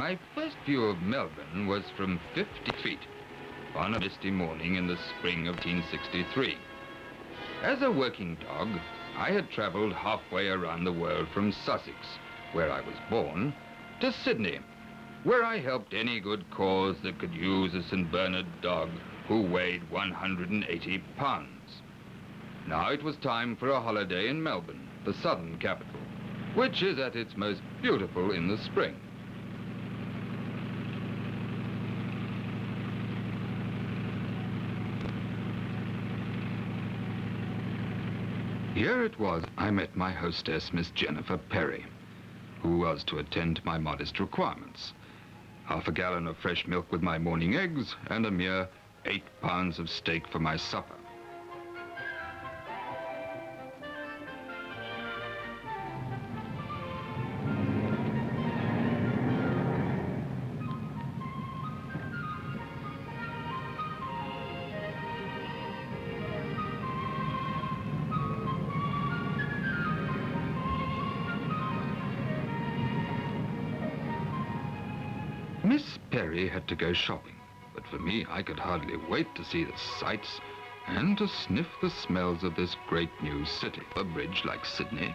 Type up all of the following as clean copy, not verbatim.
My first view of Melbourne was from 50 feet on a misty morning in the spring of 1863. As a working dog, I had travelled halfway around the world from Sussex, where I was born, to Sydney, where I helped any good cause that could use a St. Bernard dog who weighed 180 pounds. Now it was time for a holiday in Melbourne, the southern capital, which is at its most beautiful in the spring. Here it was I met my hostess, Miss Jennifer Perry, who was to attend to my modest requirements. Half a gallon of fresh milk with my morning eggs and a mere 8 pounds of steak for my supper. Miss Perry had to go shopping, but for me, I could hardly wait to see the sights and to sniff the smells of this great new city. A bridge like Sydney,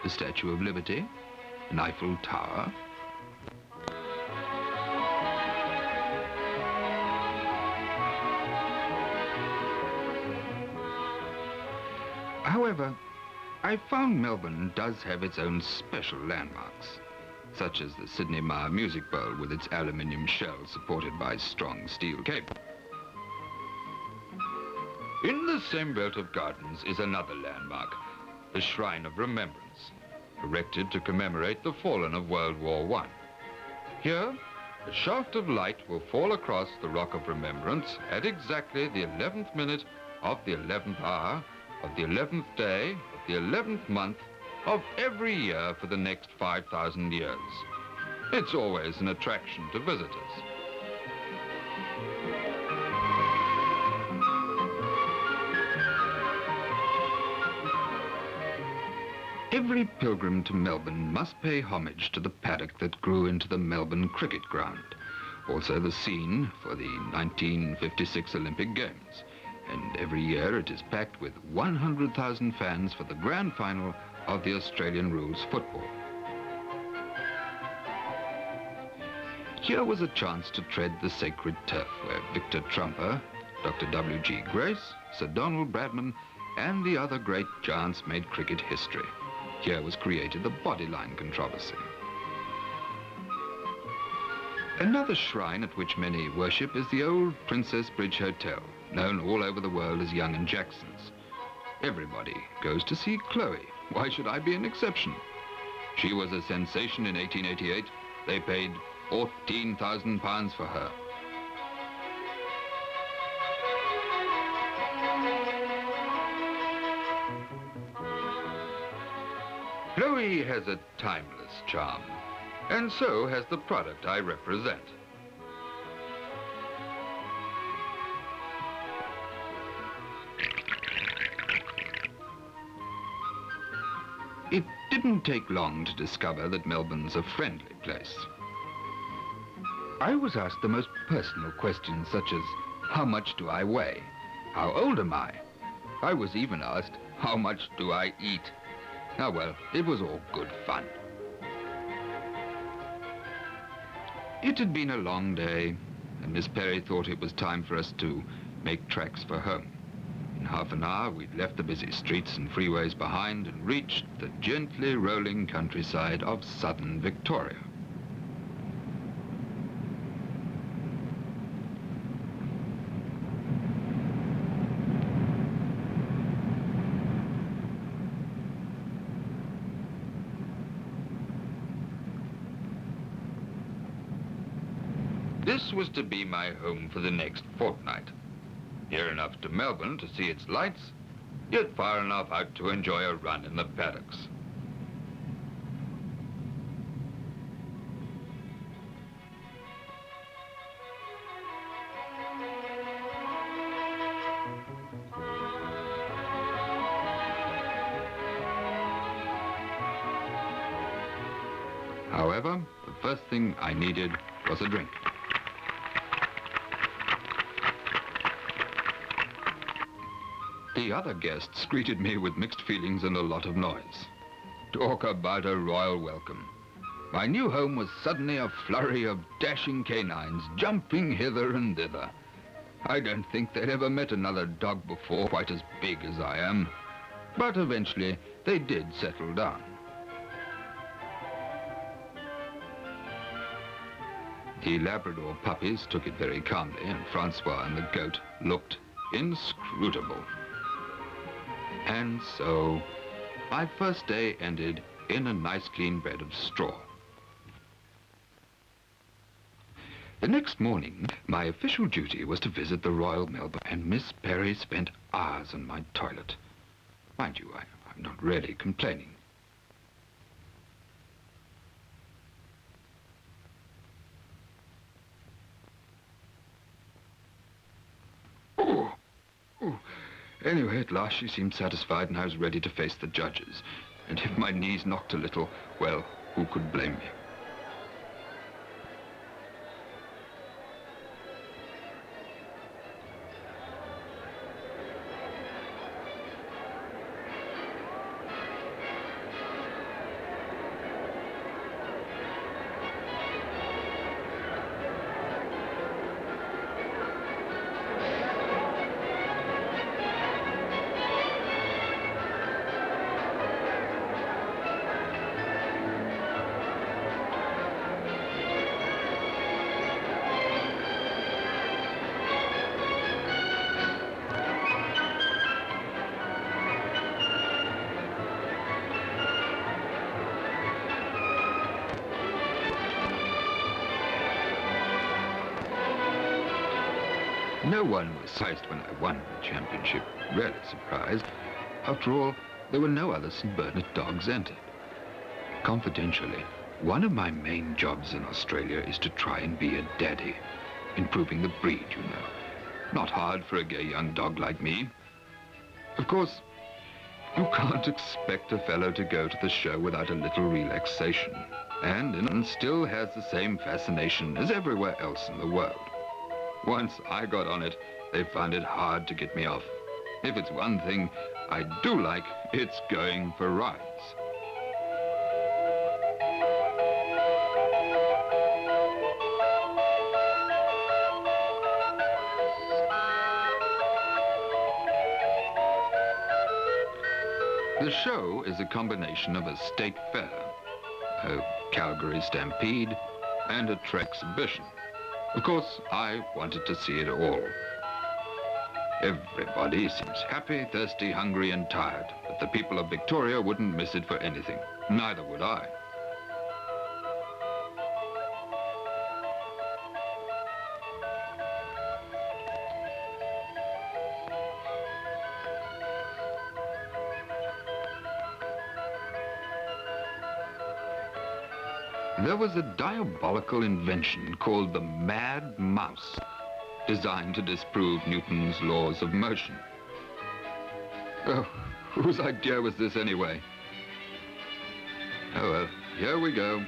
the Statue of Liberty, an Eiffel Tower. However, I found Melbourne does have its own special landmarks, such as the Sydney Mire Music Bowl with its aluminium shell supported by strong steel cable. In the same belt of gardens is another landmark, the Shrine of Remembrance, erected to commemorate the fallen of World War I. Here, a shaft of light will fall across the Rock of Remembrance at exactly the 11th minute of the 11th hour of the 11th day of the 11th month of every year for the next 5,000 years. It's always an attraction to visitors. Every pilgrim to Melbourne must pay homage to the paddock that grew into the Melbourne cricket ground, also the scene for the 1956 Olympic Games. And every year it is packed with 100,000 fans for the grand final of the Australian rules football. Here was a chance to tread the sacred turf where Victor Trumper, Dr. W.G. Grace, Sir Donald Bradman, and the other great giants made cricket history. Here was created the bodyline controversy. Another shrine at which many worship is the old Princess Bridge Hotel, known all over the world as Young and Jackson's. Everybody goes to see Chloe. Why should I be an exception? She was a sensation in 1888. They paid £14,000 for her. Chloe has a timeless charm, and so has the product I represent. It didn't take long to discover that Melbourne's a friendly place. I was asked the most personal questions such as, how much do I weigh? How old am I? I was even asked, how much do I eat? Now, well, it was all good fun. It had been a long day, and Miss Perry thought it was time for us to make tracks for home. In half an hour, we'd left the busy streets and freeways behind and reached the gently rolling countryside of southern Victoria. This was to be my home for the next fortnight. Near enough to Melbourne to see its lights, yet far enough out to enjoy a run in the paddocks. However, the first thing I needed was a drink. The other guests greeted me with mixed feelings and a lot of noise. Talk about a royal welcome. My new home was suddenly a flurry of dashing canines, jumping hither and thither. I don't think they'd ever met another dog before quite as big as I am. But eventually, they did settle down. The Labrador puppies took it very calmly, and Francois and the goat looked inscrutable. And so, my first day ended in a nice clean bed of straw. The next morning, my official duty was to visit the Royal Melbourne, and Miss Perry spent hours on my toilet. Mind you, I'm not really complaining. Oh. Anyway, at last she seemed satisfied and I was ready to face the judges. And if my knees knocked a little, well, who could blame me? No one was surprised when I won the championship, really surprised. After all, there were no other St. Bernard dogs entered. Confidentially, one of my main jobs in Australia is to try and be a daddy, improving the breed, you know. Not hard for a gay young dog like me. Of course, you can't expect a fellow to go to the show without a little relaxation, and England still has the same fascination as everywhere else in the world. Once I got on it, they found it hard to get me off. If it's one thing I do like, it's going for rides. The show is a combination of a state fair, a Calgary stampede, and a trek exhibition. Of course, I wanted to see it all. Everybody seems happy, thirsty, hungry, and tired, but the people of Victoria wouldn't miss it for anything. Neither would I. There was a diabolical invention called the Mad Mouse, designed to disprove Newton's laws of motion. Oh, whose idea was this anyway? Oh well, here we go.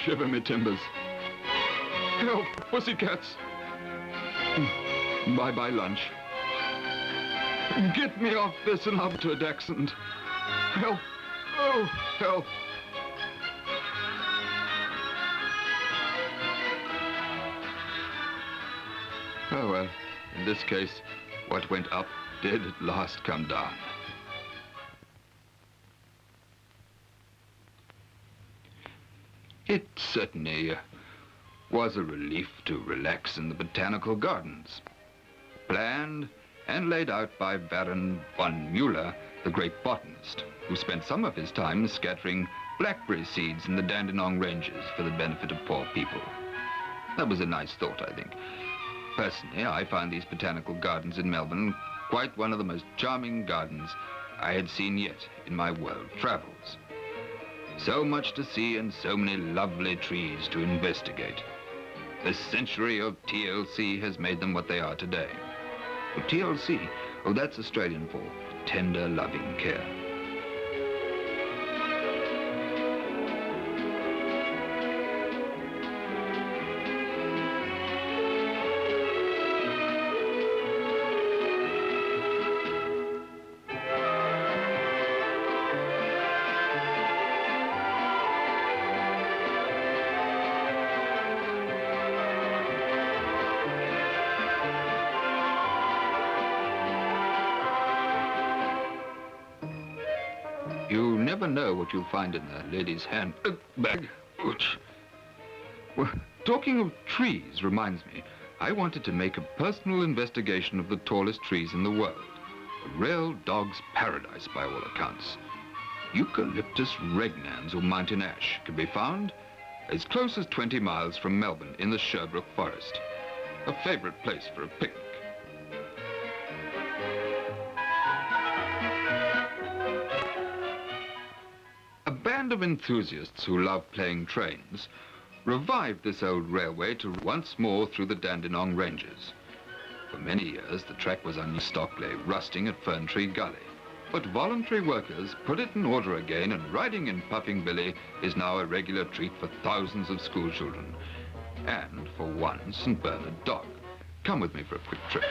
Shiver me timbers. Help, pussycats. Bye-bye lunch. Get me off this lobster accent. Help! Oh, help! Oh, well, in this case, what went up did at last come down. It certainly was a relief to relax in the Botanical Gardens. Planned and laid out by Baron von Müller, the great botanist, who spent some of his time scattering blackberry seeds in the Dandenong Ranges for the benefit of poor people. That was a nice thought, I think. Personally, I found these botanical gardens in Melbourne quite one of the most charming gardens I had seen yet in my world travels. So much to see and so many lovely trees to investigate. The century of TLC has made them what they are today. TLC, oh, that's Australian for tender, loving care. never know what you'll find in the lady's handbag. Well, talking of trees reminds me, I wanted to make a personal investigation of the tallest trees in the world. A real dog's paradise by all accounts. Eucalyptus regnans or mountain ash can be found as close as 20 miles from Melbourne in the Sherbrooke Forest. A favorite place for a picnic. A band of enthusiasts who love playing trains revived this old railway to once more through the Dandenong Ranges. For many years, the track was on stock lay rusting at Fern Tree Gully. But voluntary workers put it in order again, and riding in Puffing Billy is now a regular treat for thousands of school children. And for one St. Bernard dog. Come with me for a quick trip.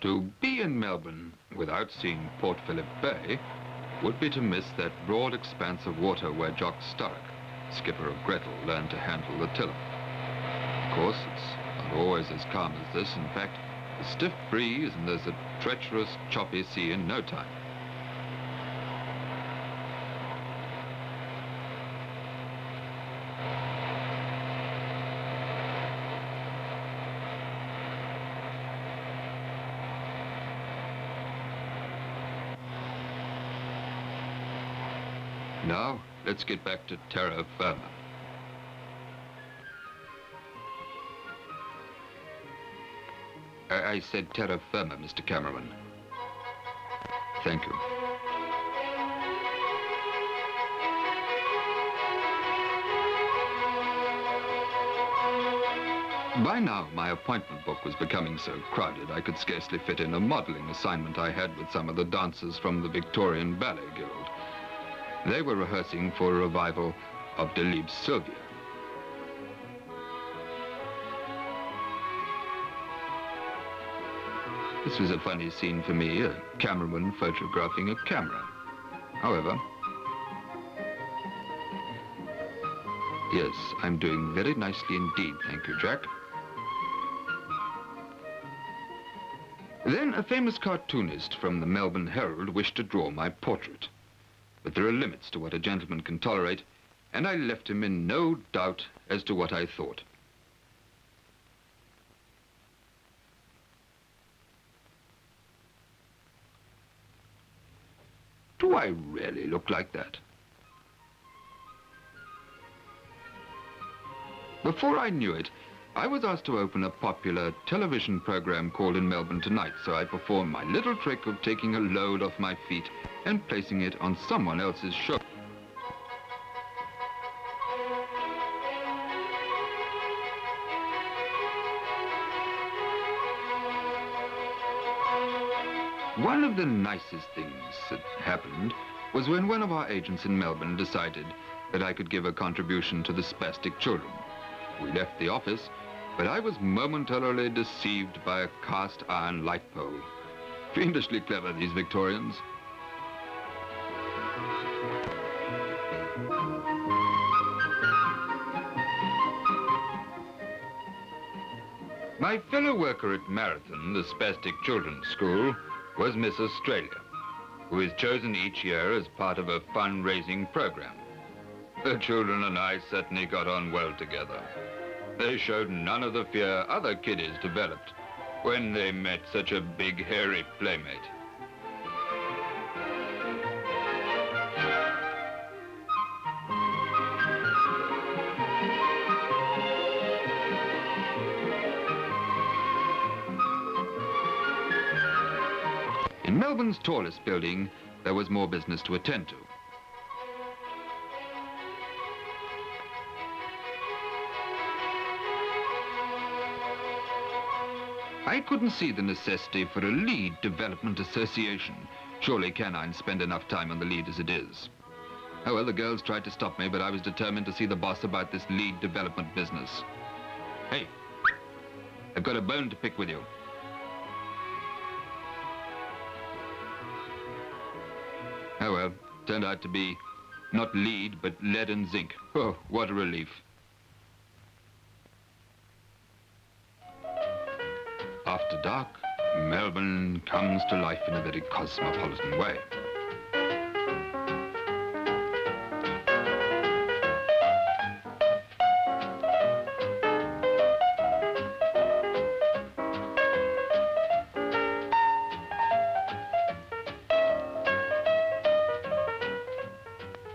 To be in Melbourne without seeing Port Phillip Bay would be to miss that broad expanse of water where Jock Sturrock, skipper of Gretel, learned to handle the tiller. Of course, it's not always as calm as this. In fact, a stiff breeze and there's a treacherous, choppy sea in no time. Now, let's get back to terra firma. I said terra firma, Mr. Cameraman. Thank you. By now, my appointment book was becoming so crowded I could scarcely fit in a modeling assignment I had with some of the dancers from the Victorian Ballet Guild. They were rehearsing for a revival of Delibes' Sylvia. This was a funny scene for me, a cameraman photographing a camera. However, yes, I'm doing very nicely indeed, thank you, Jack. Then a famous cartoonist from the Melbourne Herald wished to draw my portrait. But there are limits to what a gentleman can tolerate, and I left him in no doubt as to what I thought. Do I really look like that? Before I knew it, I was asked to open a popular television program called In Melbourne Tonight, so I performed my little trick of taking a load off my feet and placing it on someone else's show. One of the nicest things that happened was when one of our agents in Melbourne decided that I could give a contribution to the spastic children. We left the office, but I was momentarily deceived by a cast iron light pole. Fiendishly clever, these Victorians. My fellow worker at Marathon, the Spastic Children's School, was Miss Australia, who is chosen each year as part of a fundraising program. The children and I certainly got on well together. They showed none of the fear other kiddies developed when they met such a big, hairy playmate. In Melbourne's tallest building, there was more business to attend to. I couldn't see the necessity for a lead development association. Surely canines spend enough time on the lead as it is. Oh, well, the girls tried to stop me, but I was determined to see the boss about this lead development business. Hey, I've got a bone to pick with you. Oh, well, turned out to be not lead, but lead and zinc. Oh, what a relief. After dark, Melbourne comes to life in a very cosmopolitan way.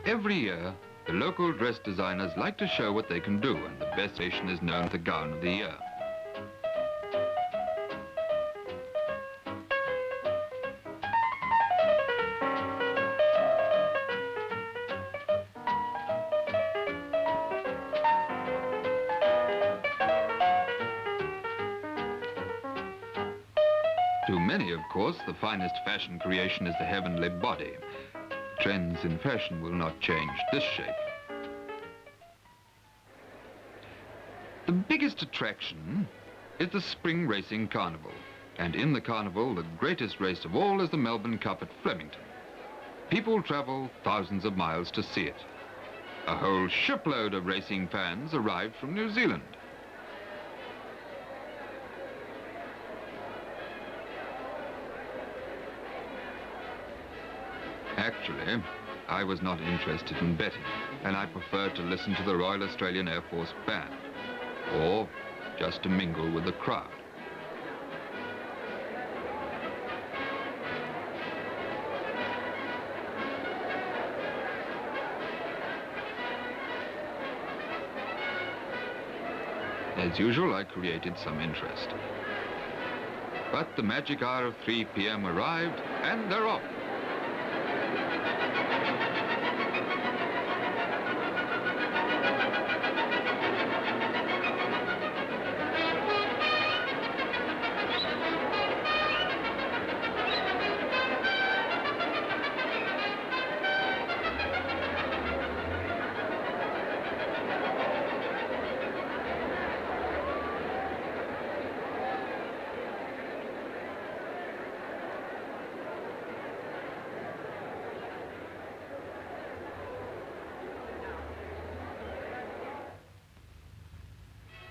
Every year, the local dress designers like to show what they can do, and the best station is known as the gown of the year. To many, of course, the finest fashion creation is the heavenly body. Trends in fashion will not change this shape. The biggest attraction is the Spring Racing Carnival. And in the carnival, the greatest race of all is the Melbourne Cup at Flemington. People travel thousands of miles to see it. A whole shipload of racing fans arrived from New Zealand. Actually, I was not interested in betting, and I preferred to listen to the Royal Australian Air Force Band, or just to mingle with the crowd. As usual, I created some interest. But the magic hour of 3 p.m. arrived, and they're off.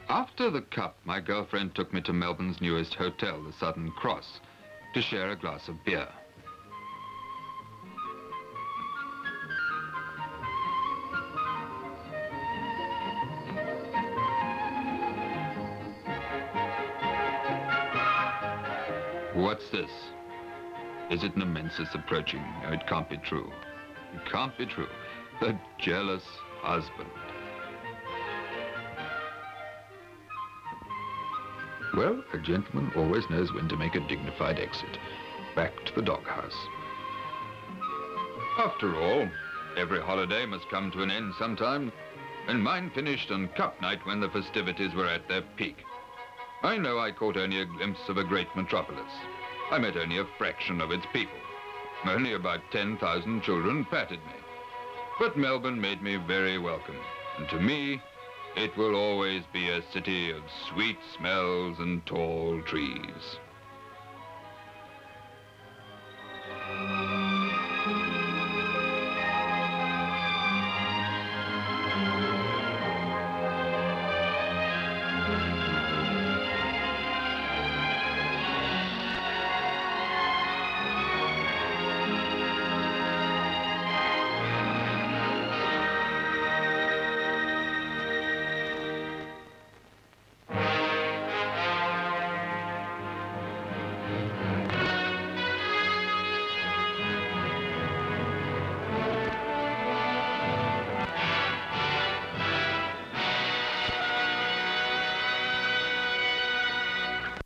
After the Cup, my girlfriend took me to Melbourne's newest hotel, the Southern Cross, to share a glass of beer. What's this? Is it Nemesis approaching? No, it can't be true. It can't be true. The jealous husband. Well, a gentleman always knows when to make a dignified exit. Back to the doghouse. After all, every holiday must come to an end sometime, and mine finished on Cup night when the festivities were at their peak. I know I caught only a glimpse of a great metropolis. I met only a fraction of its people. Only about 10,000 children patted me. But Melbourne made me very welcome, and to me, it will always be a city of sweet smells and tall trees.